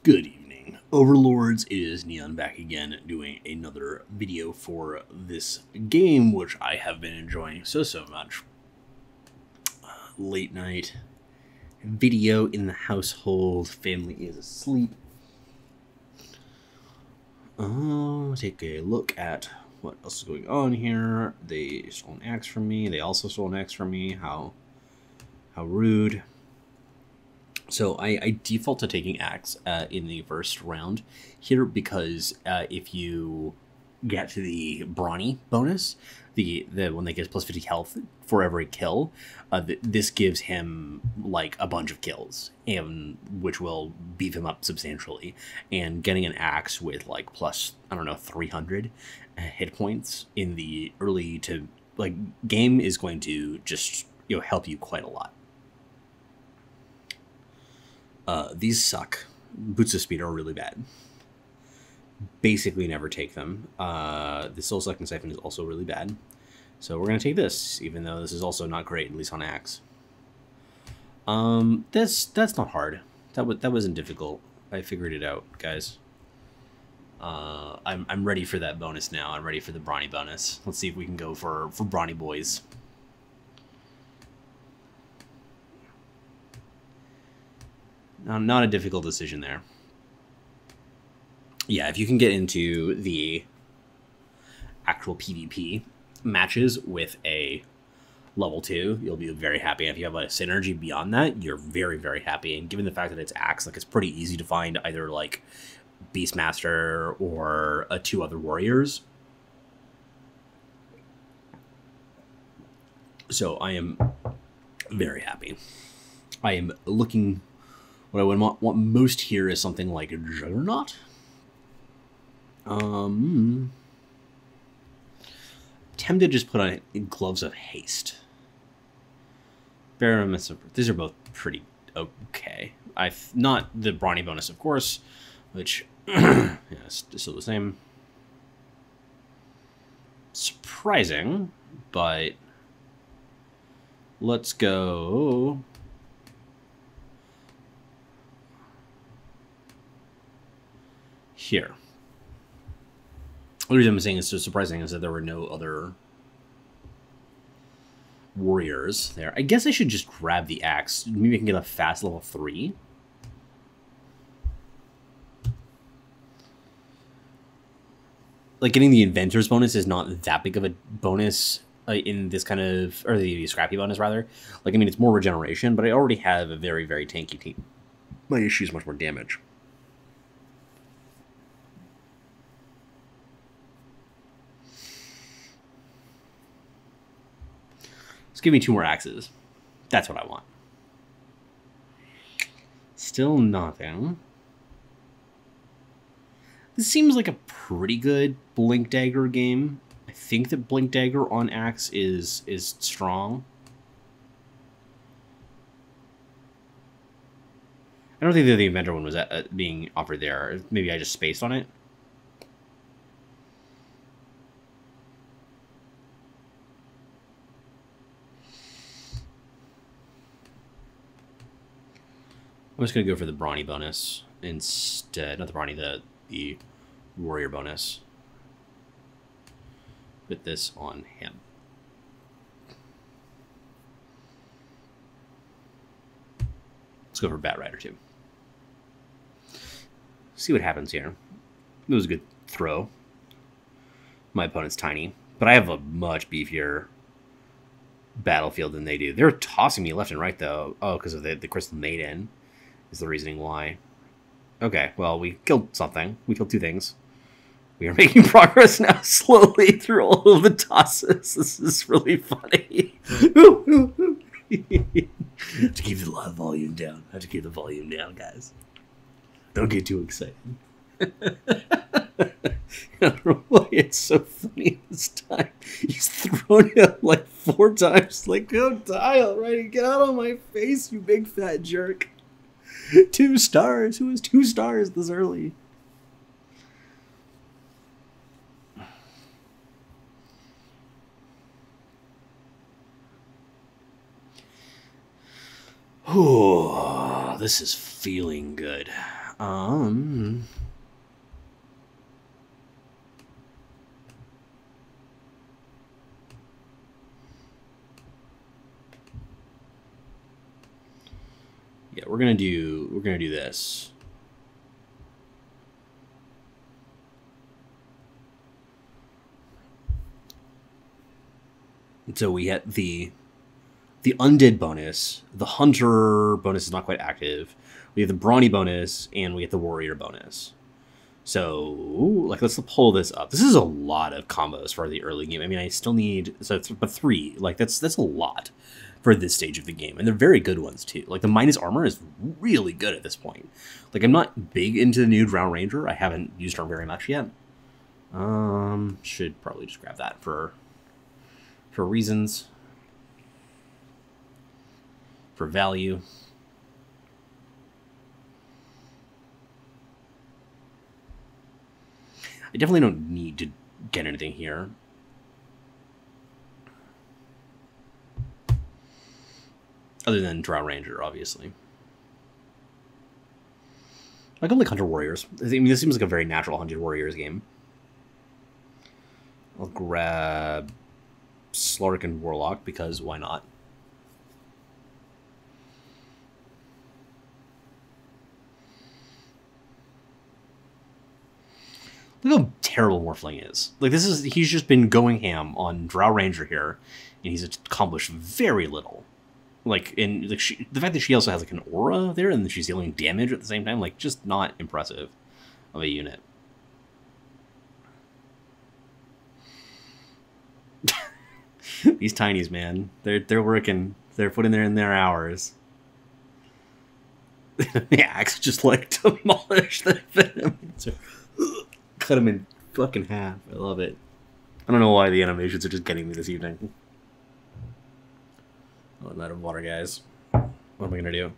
Good evening, Overlords. It is Neon back again doing another video for this game, which I have been enjoying so much. Late night video in the household, family is asleep. Take a look at what else is going on here. They stole an axe from me. They also stole an axe from me. How rude. So I default to taking axe in the first round here because if you get to the brawny bonus, the one that gives plus 50 health for every kill, this gives him like a bunch of kills, and which will beef him up substantially. And getting an axe with like plus, I don't know, 300 hit points in the early to like game is going to just help you quite a lot. These suck. Boots of Speed are really bad. Basically never take them. The Soul Sucking Siphon is also really bad. So we're going to take this, even though this is also not great, at least on axe. That's not hard. That wasn't difficult. I figured it out, guys. I'm ready for that bonus now. I'm ready for the Brawny bonus. Let's see if we can go for Brawny boys. Not a difficult decision there. Yeah, if you can get into the actual PvP matches with a level 2, you'll be very happy. And if you have a synergy beyond that, you're very happy. And given the fact that it's axe, like it's pretty easy to find either like Beastmaster or 2 other warriors. So I am very happy. I am looking. What I would want most here is something like a Juggernaut. Tempted to just put on Gloves of Haste. These are both pretty okay. Not the Brawny bonus, of course, which yeah, it's still the same. Surprising, but let's go. Here. The reason I'm saying it's so surprising is that there were no other warriors there. I guess I should just grab the axe. Maybe I can get a fast level 3. Like, getting the inventor's bonus is not that big of a bonus in this kind of, or the scrappy bonus rather. Like, I mean, it's more regeneration, but I already have a very tanky team. My issue is much more damage. Give me 2 more axes. That's what I want. Still nothing. This seems like a pretty good Blink Dagger game. I think that Blink Dagger on axe is strong. I don't think that the Inventor one was being offered there. Maybe I just spaced on it. I'm just going to go for the Brawny bonus instead. Not the Brawny, the Warrior bonus. Put this on him. Let's go for Bat Rider too. See what happens here. It was a good throw. My opponent's tiny, but I have a much beefier battlefield than they do. They're tossing me left and right though. Oh, because of the Crystal Maiden. Is the reasoning why. Okay, well, we killed something. We killed 2 things. We are making progress now slowly through all of the tosses. This is really funny. To keep the volume down. I have to keep the volume down, guys. Don't get too excited. I don't know why it's so funny this time. He's thrown it up like 4 times. Like, go die already. Get out of my face, you big fat jerk. 2 stars? Who has 2 stars this early? Oh, this is feeling good. Um. Yeah, we're gonna do this. So we had the undead bonus. The hunter bonus is not quite active. We have the brawny bonus, and we have the warrior bonus. So, like, let's pull this up. This is a lot of combos for the early game. I mean, I still need but 3. Like, that's a lot for this stage of the game, and they're very good ones too. Like, the minus armor is really good at this point. Like, I'm not big into the new Drow Ranger. I haven't used her very much yet. Should probably just grab that for reasons, for value. I definitely don't need to get anything here. Other than Drow Ranger, obviously. I go like Hunter Warriors. I mean, this seems like a very natural Hunter Warriors game. I'll grab Slark and Warlock, because why not? Look how terrible Morphling is. Like, he's just been going ham on Drow Ranger here, and he's accomplished very little. Like, in like the fact that she also has like an aura there, and that she's dealing damage at the same time, like, just not impressive of a unit. These tinies, man, they're working. They're putting in their hours. The axe just like demolished the venom. Cut him in fucking half. I love it. I don't know why the animations are just getting me this evening. Oh, I'm out of water, guys. What am I gonna do?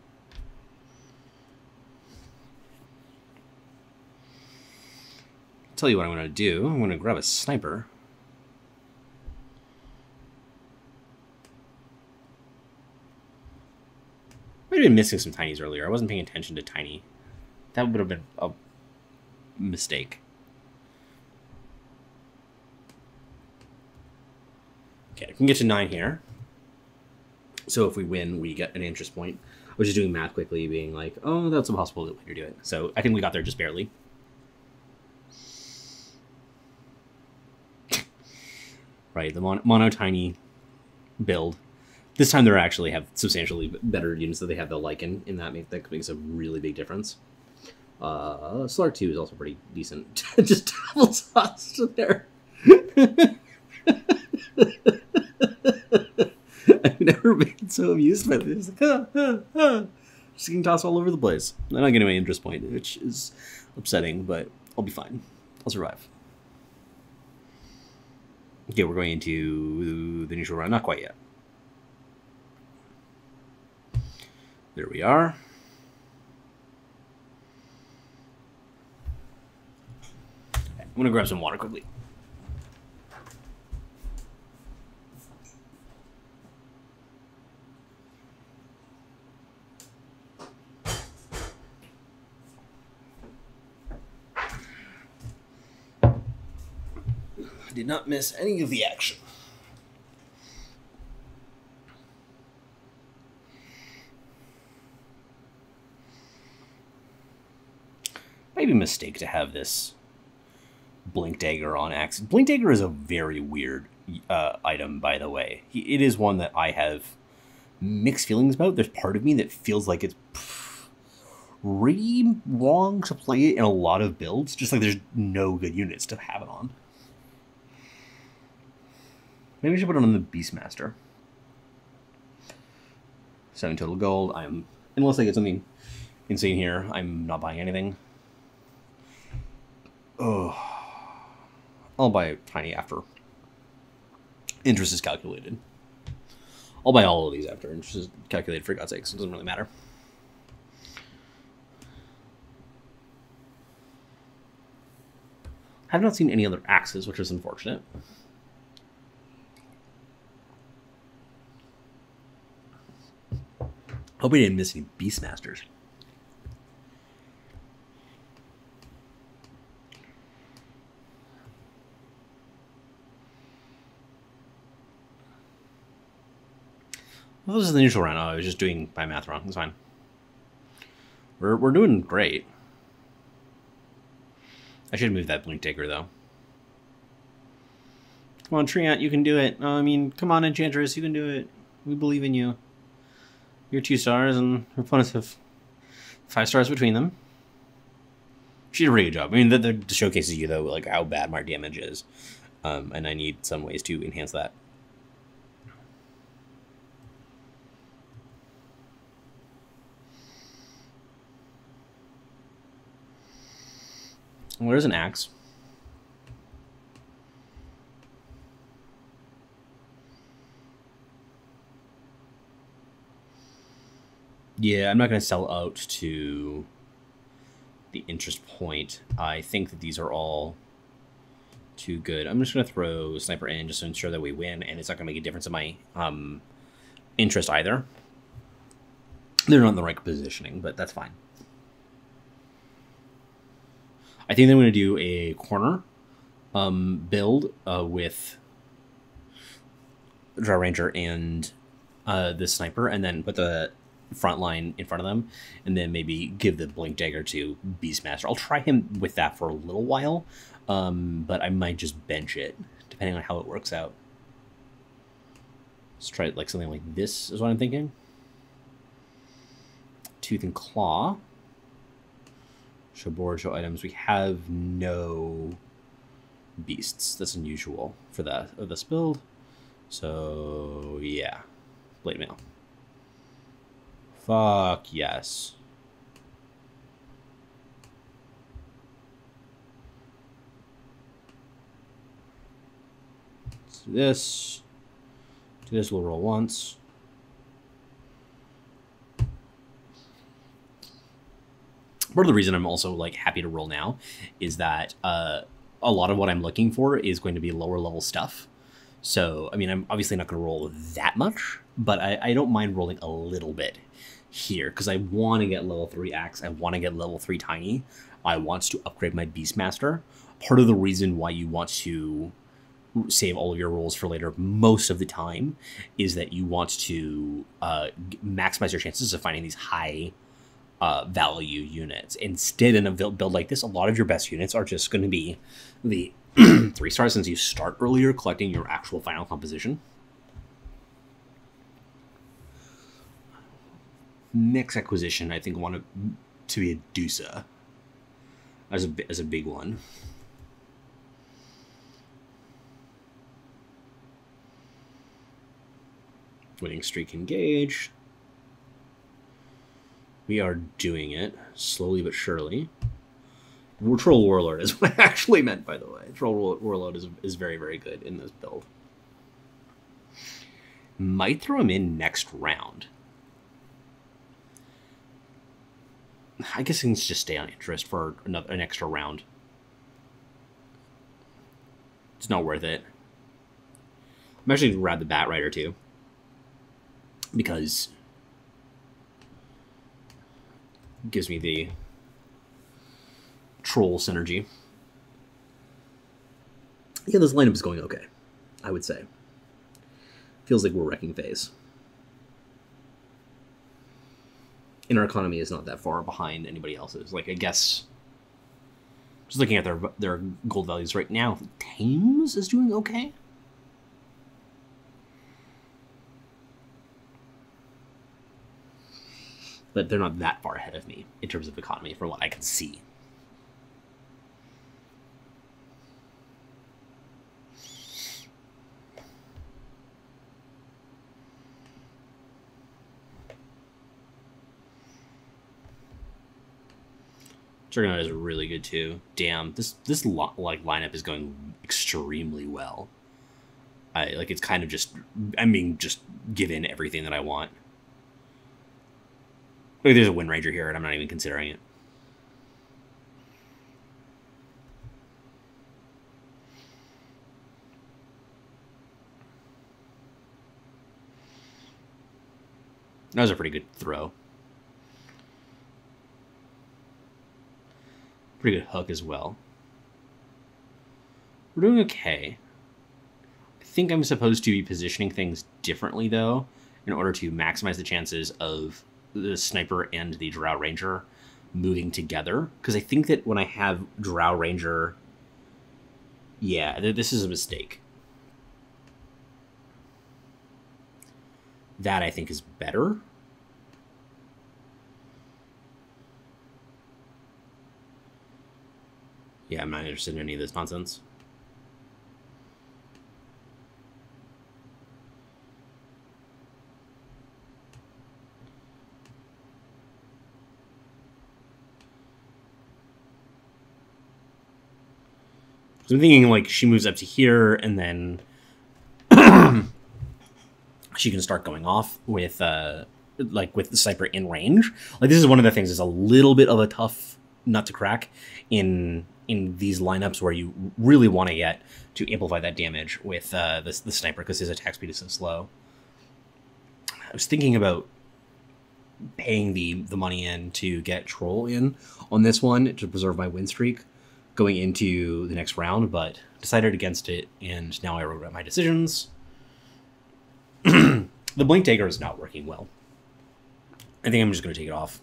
I'll tell you what I'm gonna do. I'm gonna grab a sniper. I might have been missing some tinies earlier. I wasn't paying attention to tiny. That would have been a mistake. Okay, I can get to 9 here. So if we win, we get an interest point. I was just doing math quickly, being like, oh, that's a possible way to do it. So I think we got there just barely. Right, the mono tiny build. This time they actually have substantially better units that they have the Lycan in that makes a really big difference. Slark 2 is also pretty decent. Just double sauce there. I've never been so amused by this. Like, just getting tossed all over the place. I'm not getting my interest point, which is upsetting, but I'll be fine. I'll survive. Okay, we're going into the neutral round. Not quite yet. There we are. Okay, I'm going to grab some water quickly. I did not miss any of the action. Maybe a mistake to have this Blink Dagger on axe. Blink Dagger is a very weird item, by the way. It is one that I have mixed feelings about. There's part of me that feels like it's pretty wrong to play it in a lot of builds. Just like there's no good units to have it on. Maybe I should put it on the Beastmaster. 7 total gold. Unless I get something insane here, I'm not buying anything. Oh, I'll buy tiny after interest is calculated. I'll buy all of these after interest is calculated, for God's sakes. It doesn't really matter. I have not seen any other axes, which is unfortunate. Hope we didn't miss any Beastmasters. Well, this is the initial round. Oh, I was just doing my math wrong. That's fine. We're doing great. I should move that blink dagger though. Come on, Treant, you can do it. I mean, come on, Enchantress, you can do it. We believe in you. You're 2 stars, and her opponents have 5 stars between them. She did a pretty good job. I mean, that showcases you, though, like, how bad my damage is. And I need some ways to enhance that. Well, there's an axe. Yeah, I'm not going to sell out to the interest point. I think that these are all too good. I'm just going to throw Sniper in just to ensure that we win, and it's not going to make a difference in my interest either. They're not in the right positioning, but that's fine. I think I'm going to do a corner build with Draw Ranger and the Sniper, and then put the front line in front of them, and then maybe give the Blink Dagger to Beastmaster. I'll try him with that for a little while, but I might just bench it, depending on how it works out. Let's try like something like this is what I'm thinking. Tooth and Claw. Show board, show items. We have no beasts. That's unusual for this build. So yeah, Blade Mail. Fuck yes. Let's do this. Do this. We'll roll once. Part of the reason I'm also like happy to roll now is that a lot of what I'm looking for is going to be lower level stuff. So, I mean, I'm obviously not going to roll that much, but I don't mind rolling a little bit here because I want to get level 3 axe. I want to get level 3 tiny. I want to upgrade my Beastmaster. Part of the reason why you want to save all of your rolls for later most of the time is that you want to maximize your chances of finding these high value units. Instead, in a build like this, a lot of your best units are just going to be the 3 stars since you start earlier collecting your actual final composition. Next acquisition, I think, want to be a DOTA as a big one. Winning streak engaged. We are doing it slowly but surely. Troll Warlord is what I actually meant, by the way. Troll Warlord is very, very good in this build. Might throw him in next round. I guess he can just stay on interest for an extra round. It's not worth it. I'm actually going to grab the Bat Rider too, because it gives me the troll synergy. Yeah, this lineup is going okay, I would say. Feels like we're wrecking phase. And our economy is not that far behind anybody else's. Like, I guess, just looking at their gold values right now, Thames is doing okay. But they're not that far ahead of me in terms of economy from what I can see. Juggernaut is really good too. Damn, this lineup is going extremely well. It's kind of just, I'm being just given everything that I want. Look, there's a Wind Ranger here, and I'm not even considering it. That was a pretty good throw. Pretty good hook as well. We're doing okay. I think I'm supposed to be positioning things differently, though, in order to maximize the chances of the sniper and the drow ranger moving together. Because I think that when I have drow ranger, yeah, this is a mistake. That I think is better. Yeah, I'm not interested in any of this nonsense. So I'm thinking like she moves up to here and then she can start going off with with the sniper in range. Like this is one of the things that's a little bit of a tough nut to crack in these lineups where you really want to get to amplify that damage with the sniper because his attack speed is so slow. I was thinking about paying the money in to get troll in on this one to preserve my win streak going into the next round, but decided against it, and now I regret my decisions. The blink dagger is not working well. I think I'm just going to take it off.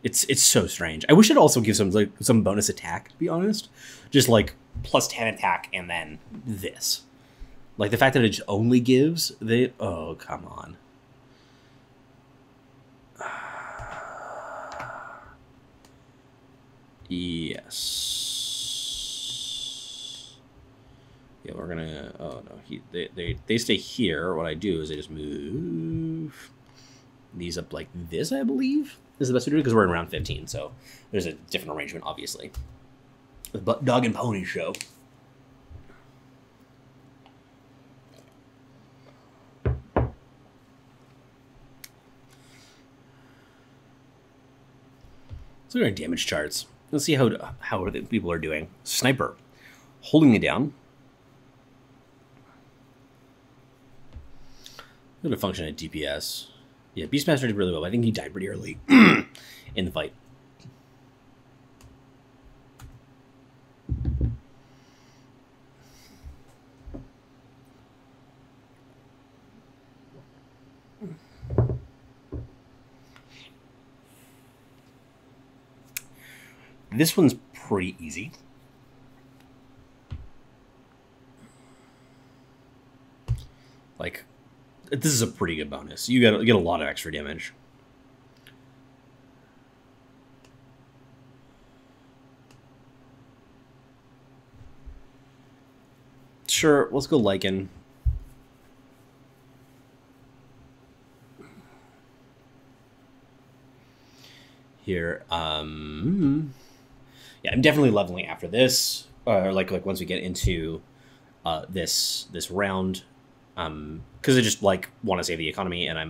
It's so strange. I wish it also gives some bonus attack, to be honest. Just like plus 10 attack and then this. Like the fact that it just only gives the... Oh, come on. Yes. Yeah, we're gonna... Oh, no. They stay here. What I do is I just move these up like this, I believe. This is the best way to do it because we're in round 15, so there's a different arrangement, obviously. The dog and pony show. Let's look at our damage charts. Let's see how the people are doing. Sniper, holding it down. Going to function at DPS. Yeah, Beastmaster did really well. I think he died pretty early in the fight. This one's pretty easy. Like, this is a pretty good bonus. You get a lot of extra damage. Sure, let's go Lycan. Here, yeah, I'm definitely leveling after this, like once we get into this round, because I just like want to save the economy, and I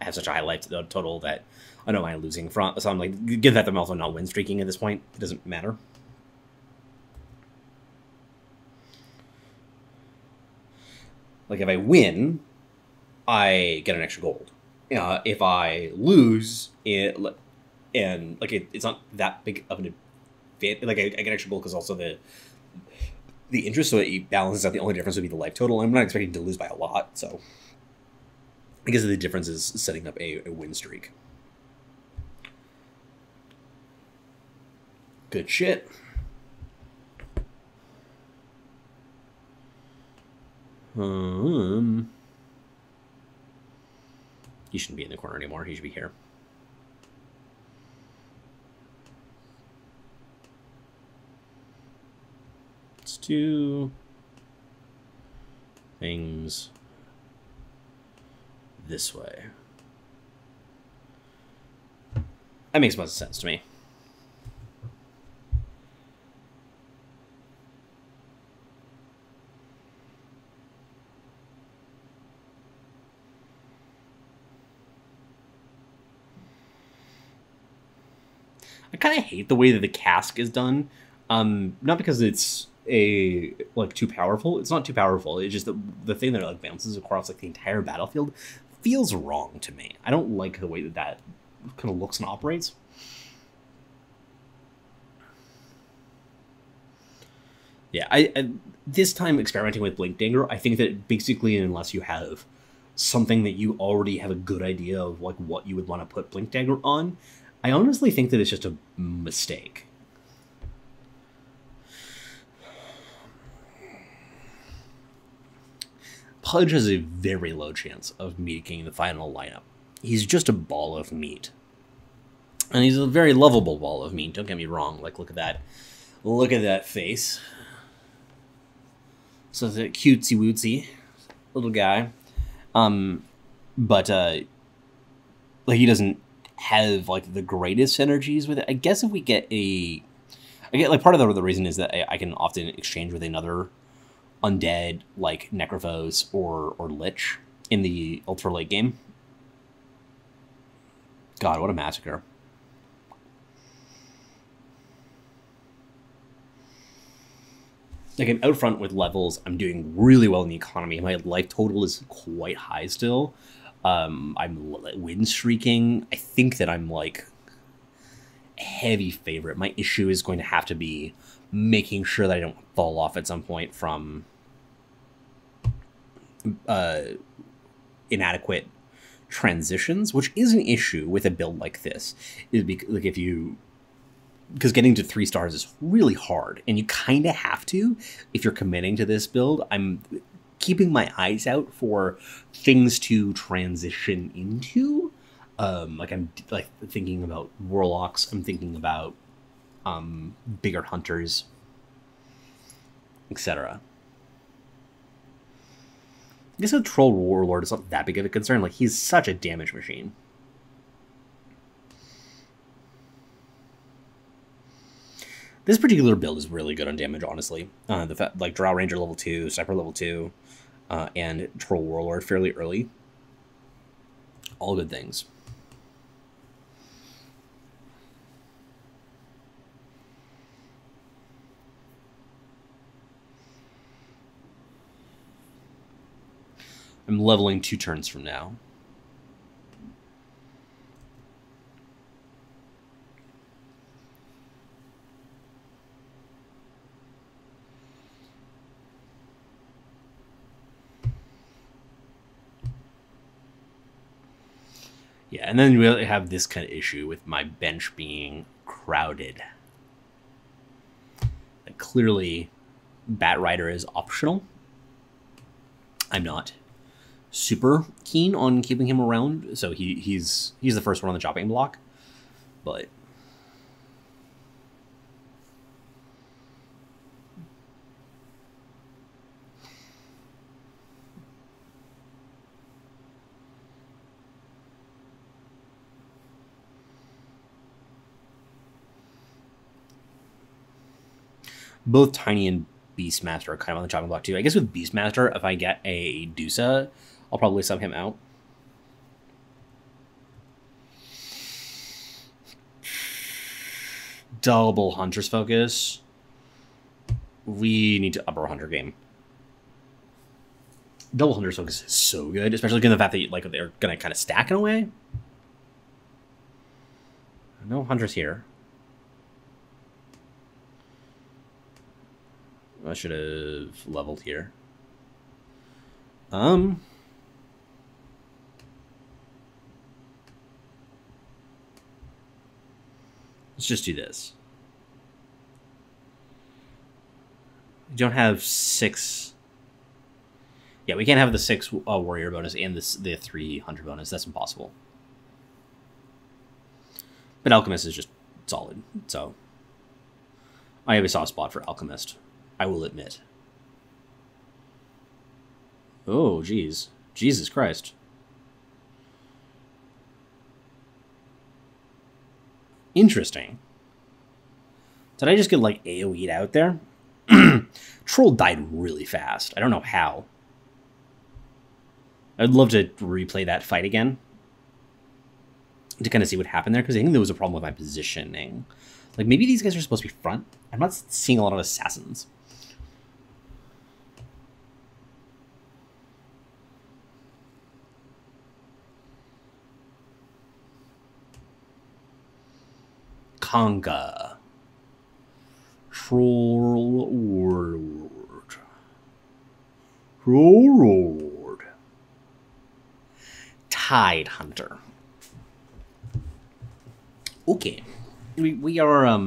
have such a high life total that I don't mind losing front. So I'm like, given that I'm also not win streaking at this point, it doesn't matter. Like if I win, I get an extra gold. If I lose, it's not that big of an advantage. Like I get extra gold because also the interest, so it balances out. The only difference would be the life total. I'm not expecting to lose by a lot, so I guess the difference is setting up a win streak. Good shit. He shouldn't be in the corner anymore. He should be here. Let's do things this way. That makes most sense to me. I kind of hate the way that the cask is done. Not because it's too powerful. It's not too powerful. It's just the thing that it bounces across like the entire battlefield feels wrong to me. I don't like the way that kind of looks and operates. Yeah, I this time experimenting with Blink Dagger, I think that basically unless you have something that you already have a good idea of like what you would want to put Blink Dagger on, I honestly think that it's just a mistake. Pudge has a very low chance of making the final lineup. He's just a ball of meat. And he's a very lovable ball of meat, don't get me wrong. Like, look at that. Look at that face. So it's a cutesy-wootsy little guy. But like, he doesn't have, like, the greatest synergies with it. I guess if we get a... I get, like, part of the reason is that I can often exchange with another undead, like Necrophos or Lich in the ultra late game. God, what a massacre. Like, I'm out front with levels. I'm doing really well in the economy. My life total is quite high still. I'm win streaking. I think that I'm, like, a heavy favorite. My issue is going to have to be making sure that I don't fall off at some point from inadequate transitions, which is an issue with a build like this. Is because, like, because getting to 3 stars is really hard, and you kind of have to if you're committing to this build. I'm keeping my eyes out for things to transition into. Like, I'm like thinking about warlocks. I'm thinking about bigger hunters, etc. I guess a troll warlord is not that big of a concern. Like, he's such a damage machine. This particular build is really good on damage, honestly. Like, Drow Ranger level 2, Sniper level 2, and Troll Warlord fairly early. All good things. I'm leveling 2 turns from now. Yeah, and then we have this kind of issue with my bench being crowded. Like, clearly, Bat Rider is optional. I'm not super keen on keeping him around, so he's the first one on the chopping block. But both Tiny and Beastmaster are kind of on the chopping block too. I guess with Beastmaster, if I get a Dusa, I'll probably sub him out. Double Hunter's Focus. We need to up our Hunter game. Double Hunter's Focus is so good, especially given the fact that, like, they're going to kind of stack in a way. No Hunters here. I should have leveled here. Let's just do this. We don't have 6. Yeah, we can't have the 6 warrior bonus and the 3 hunter bonus. That's impossible. But Alchemist is just solid, so I have a soft spot for Alchemist, I will admit. Oh, geez. Jesus Christ. Interesting. Did I just get, like, AoE'd out there? Troll died really fast. I don't know how. I'd love to replay that fight again to kind of see what happened there, because I think there was a problem with my positioning. Like, maybe these guys are supposed to be front. I'm not seeing a lot of assassins. Conga. Troll Warlord. Troll Lord. Tide Hunter. Okay. We are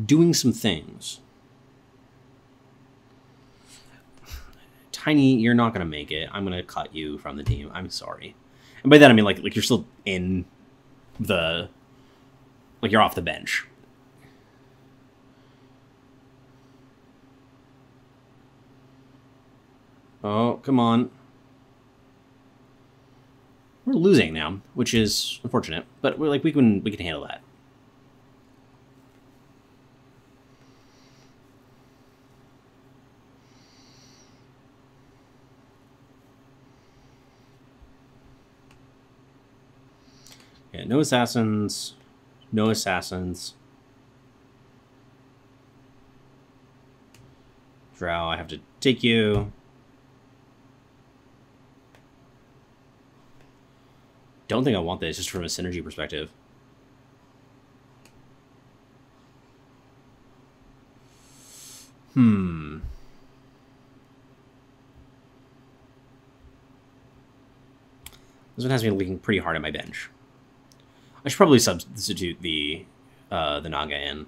doing some things. Tiny, you're not gonna make it. I'm gonna cut you from the team. I'm sorry. And by that I mean like you're still in the, like, you're off the bench. Oh, come on. We're losing now, which is unfortunate, but we're like we can handle that. Yeah, no assassins. No assassins. Drow, I have to take you. Don't think I want this, just from a synergy perspective. This one has me leaking pretty hard at my bench. I should probably substitute the Naga in.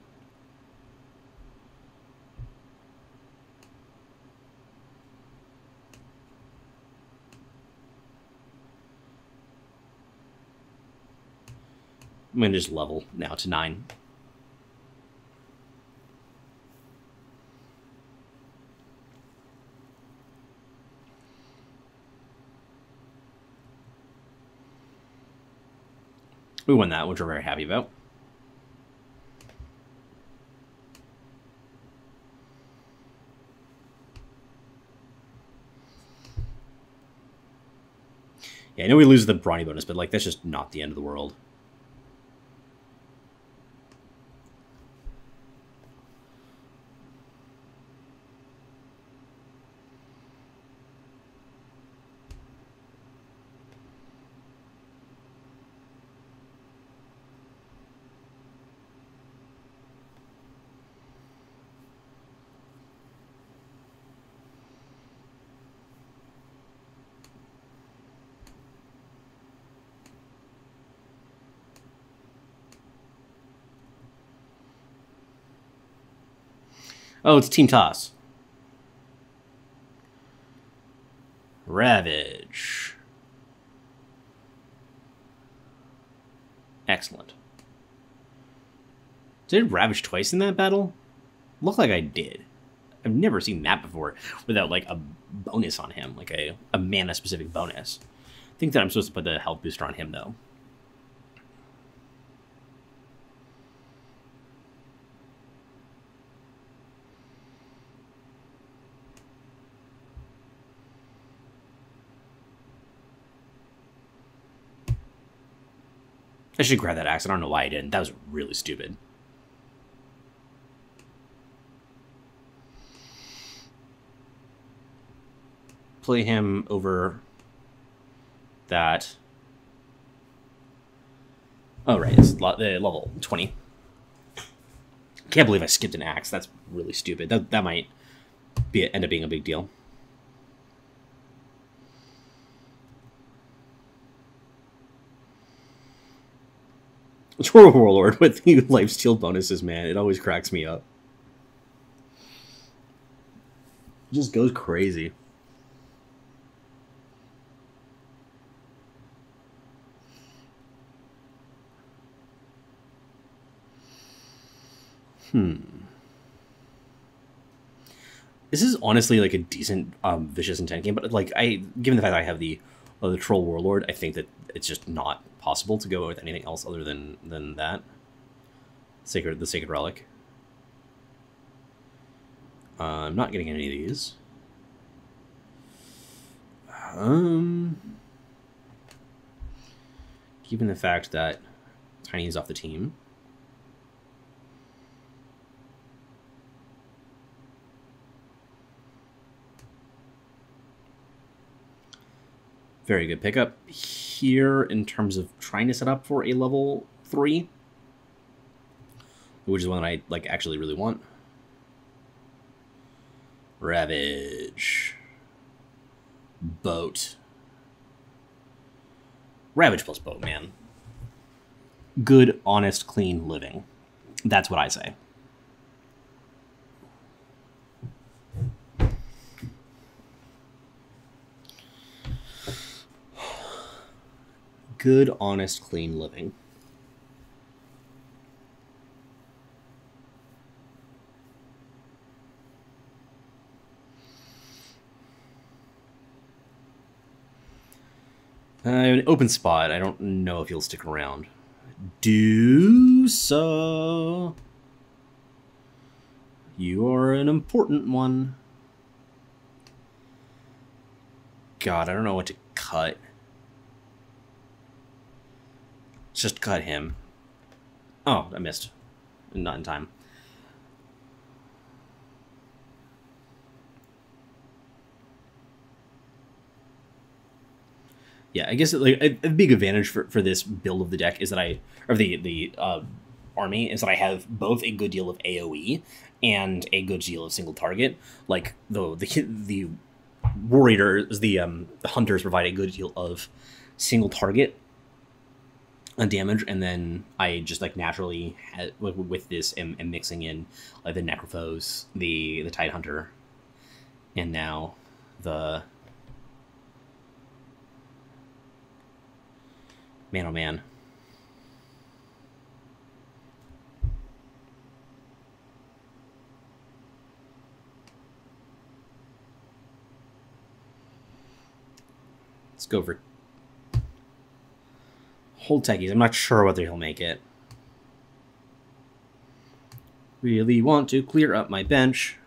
I'm going to just level now to 9. We won that, which we're very happy about. Yeah, I know we lose the brawny bonus, but like that's just not the end of the world. Oh, it's Team Toss. Ravage. Excellent. Did I Ravage twice in that battle? Looked like I did. I've never seen that before without like a bonus on him, like a mana specific bonus. I think that I'm supposed to put the health booster on him though. I should grab that axe. I don't know why I didn't. That was really stupid. Play him over that. Oh, right. It's level 20. Can't believe I skipped an axe. That's really stupid. That might end up being a big deal. Troll Warlord with the lifesteal bonuses, man. It always cracks me up. It just goes crazy. This is honestly like a decent Vicious Intent game, but like given the fact that I have the Troll Warlord, I think that it's just not possible to go with anything else other than that. The Sacred Relic. I'm not getting any of these. Given the fact that Tiny is off the team. Very good pickup here in terms of trying to set up for a level 3, which is one that I like actually really want. Ravage. Boat. Ravage plus Boatman. Good, honest, clean living. That's what I say. Good, honest, clean living. An open spot. I don't know if he'll stick around. DOTA. You are an important one. God, I don't know what to cut. Just cut him. Oh, I missed. Not in time. Yeah, I guess like a big advantage for this build of the deck is that the army is that I have both a good deal of AoE and a good deal of single target. Like the warriors, the hunters provide a good deal of single target damage, and then I just like naturally with this am mixing in like the Necrophos, the Tide Hunter, and now the man, oh man. Let's go for hold techies. I'm not sure whether he'll make it. Really want to clear up my bench.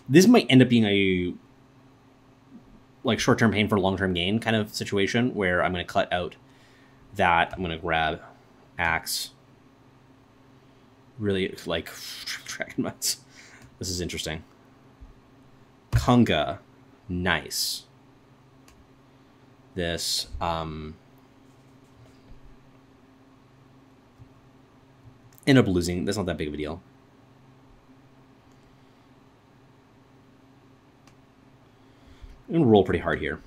This might end up being a like short-term pain for long-term gain kind of situation where I'm going to cut out that. I'm going to grab Axe. Really like Dragon Mutts. This is interesting. Kunga. Nice. This end up losing. That's not that big of a deal. I'm gonna roll pretty hard here.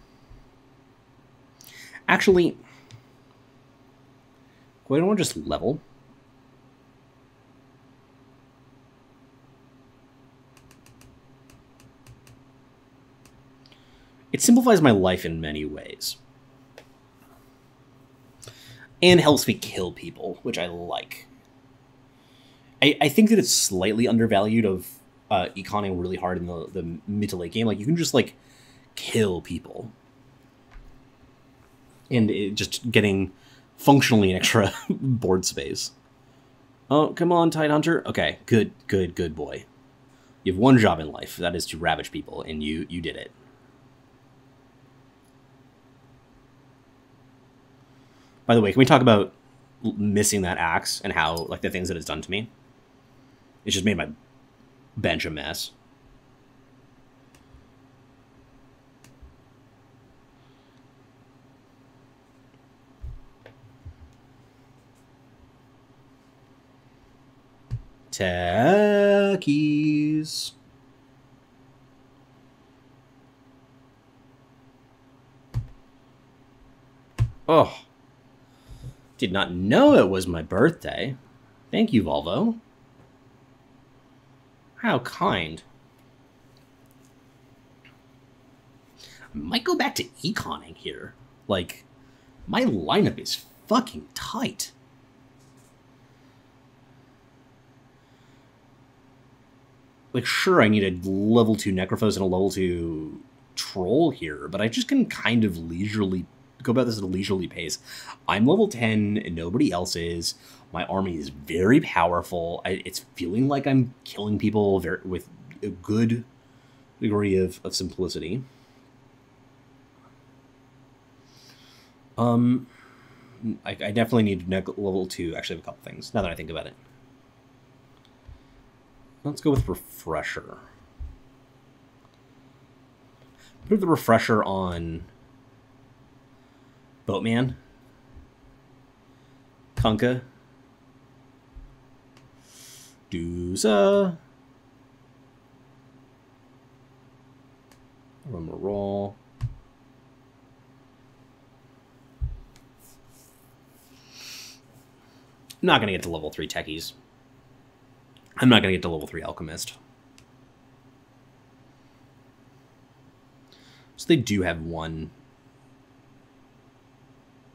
Actually, I don't want to just level. It simplifies my life in many ways. And helps me kill people, which I like. I think that it's slightly undervalued of econing really hard in the mid to late game. Like, you can just, like, kill people. And just getting functionally an extra board space. Oh, come on, Tide Hunter. Okay, good boy. You have one job in life. That is to ravage people, and you did it. By the way, can we talk about missing that axe and how, like, the things that it's done to me? It's just made my bench a mess. Techies. Oh. Did not know it was my birthday. Thank you, Volvo. How kind. I might go back to econing here. Like, my lineup is fucking tight. Like, sure, I need a level 2 Necrophos and a level 2 Troll here, but I just can kind of leisurely go about this at a leisurely pace. I'm level 10, and nobody else is. My army is very powerful. It's feeling like I'm killing people with a good degree of simplicity. I definitely need level 2. Actually, I have a couple things, now that I think about it. Let's go with Refresher. Put the Refresher on Boatman, Kunka, DOTA, One more roll. I'm not going to get to level 3 techies. I'm not going to get to level 3 alchemist. So they do have one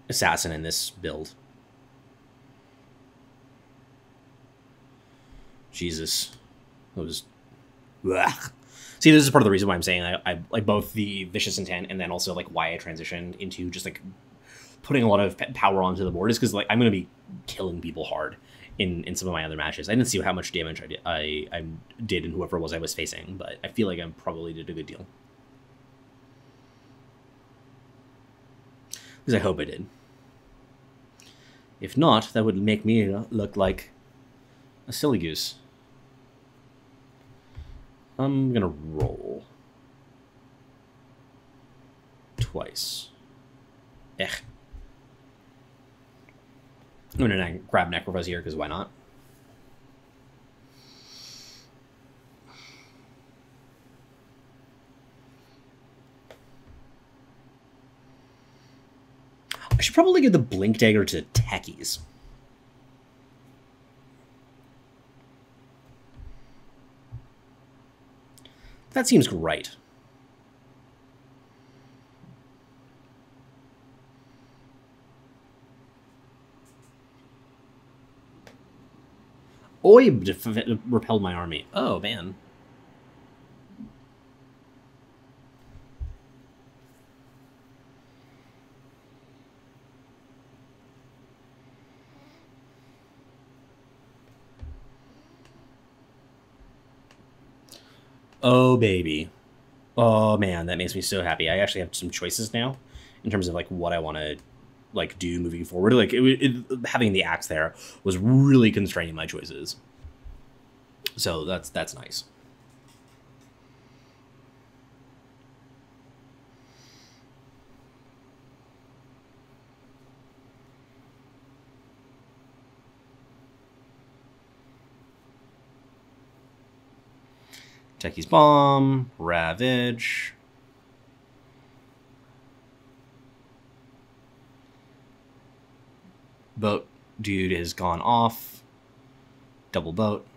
assassin in this build. Jesus. That was... Ugh. See, this is part of the reason why I'm saying I like both the Vicious Intent and then also like why I transitioned into just like putting a lot of power onto the board is because like I'm going to be killing people hard in some of my other matches. I didn't see how much damage I did in whoever it was I was facing, but I feel like I probably did a good deal. Because I hope I did. If not, that would make me look like a silly goose. I'm gonna roll twice. I'm gonna grab Necrofuzz here because why not? I should probably give the Blink Dagger to techies. That seems right. Oi repelled my army. Oh, man. Oh, baby. Oh, man, that makes me so happy. I actually have some choices now in terms of, like, what I want to, like, do moving forward. Like, having the axe there was really constraining my choices. So that's nice. Techie's Bomb, Ravage. Boat dude has gone off. Double boat.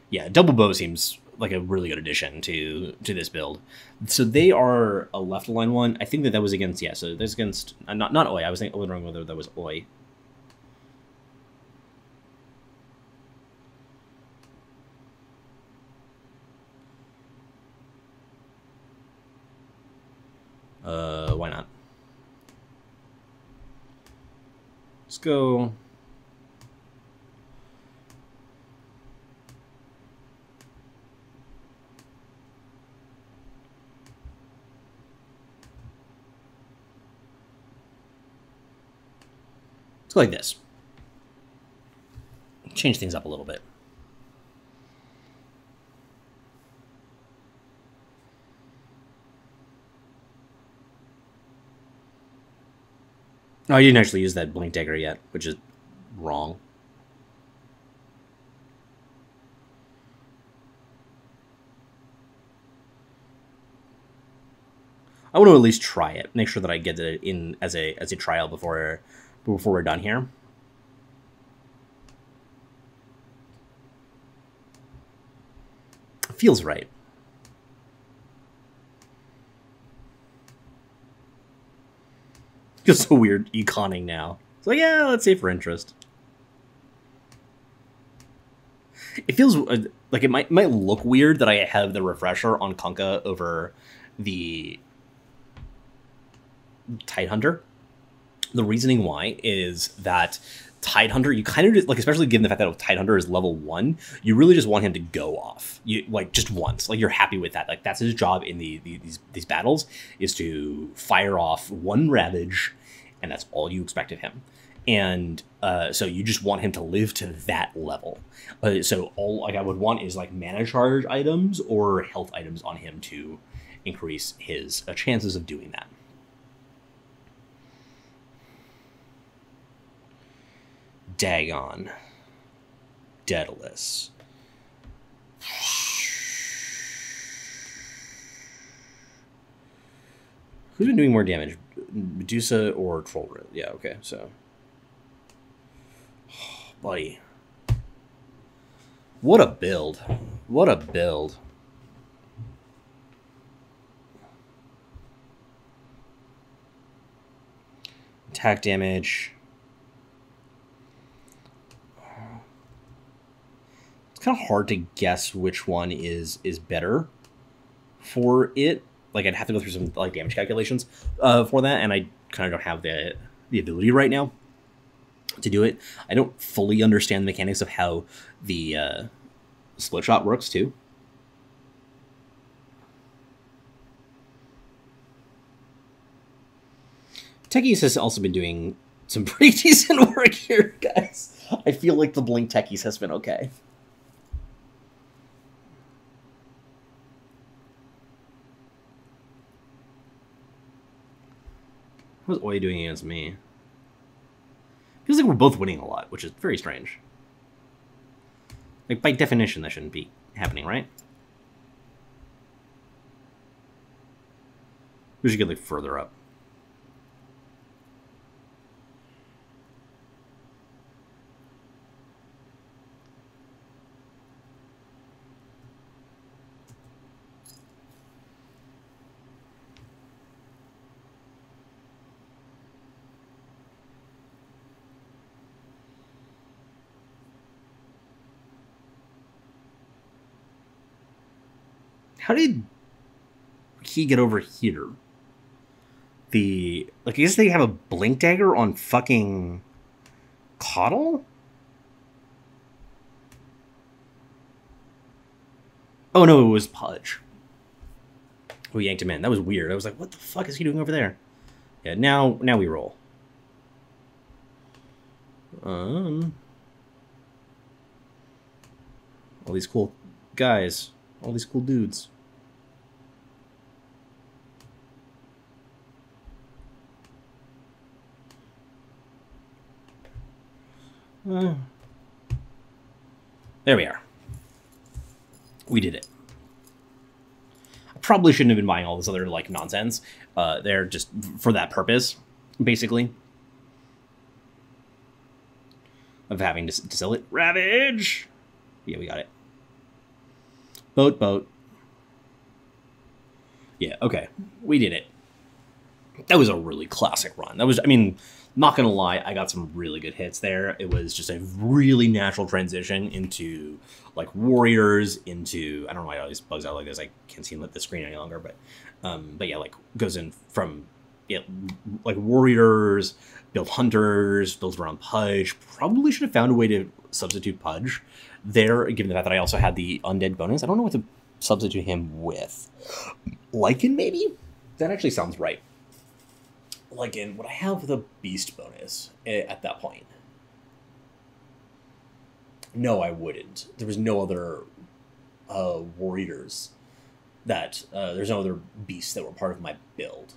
Yeah, double boat seems like a really good addition to this build. So they are a left line one. I think that was against, yeah, so that's against, not Oi. I was wondering whether that was Oi. Why not? Let's go. Let's go like this. Change things up a little bit. Oh, I didn't actually use that Blink Dagger yet, which is wrong. I want to at least try it. Make sure that I get it in as a trial before we're done here. Feels right. Feels so weird econing now. It's like, yeah, let's save for interest. It feels like it might look weird that I have the refresher on Kunkka over the Tidehunter. The reasoning why is that Tidehunter, you kind of just, like, especially given the fact that Tidehunter is level 1, you really just want him to go off. You like just once. Like, you're happy with that. Like, that's his job in these battles, is to fire off one Ravage, and that's all you expect of him. And so you just want him to live to that level. So all like I would want is like mana charge items or health items on him to increase his chances of doing that. Dagon. Daedalus. Who's been doing more damage? Medusa or Troll? Yeah, okay, so. Oh, buddy. What a build. What a build. Attack damage. It's kind of hard to guess which one is better for it. Like, I'd have to go through some like damage calculations for that, and I kind of don't have the ability right now to do it. I don't fully understand the mechanics of how the split shot works too. Techies has also been doing some pretty decent work here, guys. I feel like the Blink Techies has been okay. How's Oi doing against me? Feels like we're both winning a lot, which is very strange. Like, by definition, that shouldn't be happening, right? We should get, like, further up. How did he get over here? Like, I guess they have a Blink Dagger on fucking Coddle? Oh, no, it was Pudge who yanked him in. That was weird. I was like, what the fuck is he doing over there? Yeah, now we roll. All these cool guys. All these cool dudes. There we are. We did it. I probably shouldn't have been buying all this other, like, nonsense. They're just for that purpose, basically. Of having to sell it. Ravage! Yeah, we got it. Boat. Yeah, okay. We did it. That was a really classic run. That was, I mean, not gonna lie, I got some really good hits there. It was just a really natural transition into, like, warriors, into, I don't know why all these bugs out like this. I can't see the screen any longer, but yeah, like, goes in from, yeah, like, warriors, build hunters, builds around Pudge. Probably should have found a way to substitute Pudge there, given the fact that I also had the undead bonus. I don't know what to substitute him with. Lycan, maybe? That actually sounds right. Lycan, would I have the beast bonus at that point? No, I wouldn't. There was no other warriors that... there's no other beasts that were part of my build.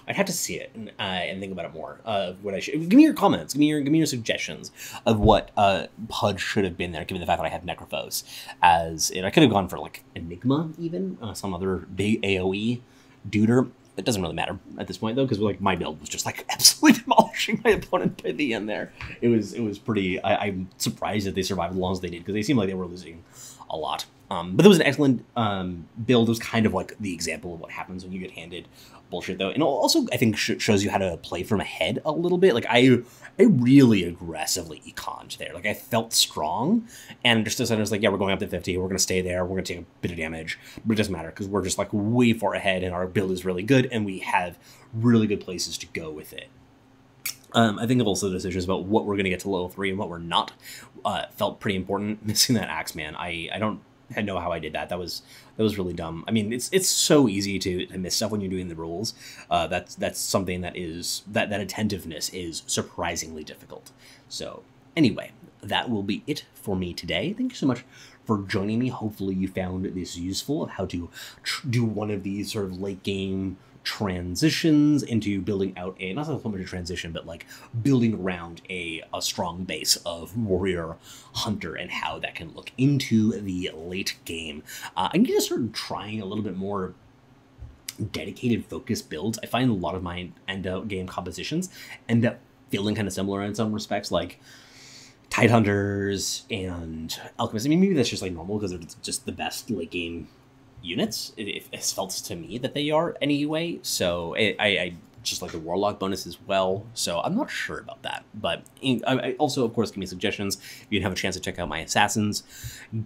I'd have to see it and think about it more. What I should give me your comments, give me your suggestions of what Pudge should have been there, given the fact that I had Necrophos as it. I could have gone for like Enigma, even some other big AOE duder. It doesn't really matter at this point though, because like my build was just like absolutely demolishing my opponent by the end there. It was pretty. I'm surprised that they survived as long as they did, because they seemed like they were losing a lot. But it was an excellent build. It was kind of like the example of what happens when you get handed bullshit, though. And also, I think, shows you how to play from ahead a little bit. Like, I really aggressively econned there. Like, I felt strong, and just as I was like, yeah, we're going up to 50, we're going to stay there, we're going to take a bit of damage, but it doesn't matter, because we're just, like, way far ahead, and our build is really good, and we have really good places to go with it. I think also the decisions about what we're going to get to level 3 and what we're not felt pretty important. Missing that axe, man, I don't know how I did that. That was really dumb. I mean, it's so easy to miss stuff when you're doing the rules. That's something that is that attentiveness is surprisingly difficult. So anyway, that will be it for me today. Thank you so much for joining me. Hopefully you found this useful of how to do one of these sort of late game transitions into building out a, not so much a transition, but like building around a strong base of warrior hunter and how that can look into the late game. I need to start trying a little bit more dedicated focused builds, I find a lot of my end game compositions end up feeling kind of similar in some respects, like Tidehunters and Alchemists. I mean, maybe that's just like normal because they're just the best late game units. It's felt to me that they are anyway. So I just like the Warlock bonus as well. So I'm not sure about that. But I also, of course, give me suggestions. If you didn't have a chance to check out my Assassins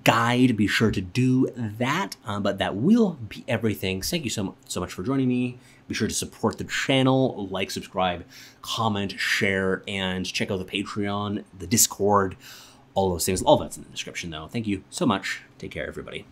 guide, be sure to do that. But that will be everything. Thank you so much for joining me. Be sure to support the channel, like, subscribe, comment, share, and check out the Patreon, the Discord, all those things. All that's in the description, though. Thank you so much. Take care, everybody.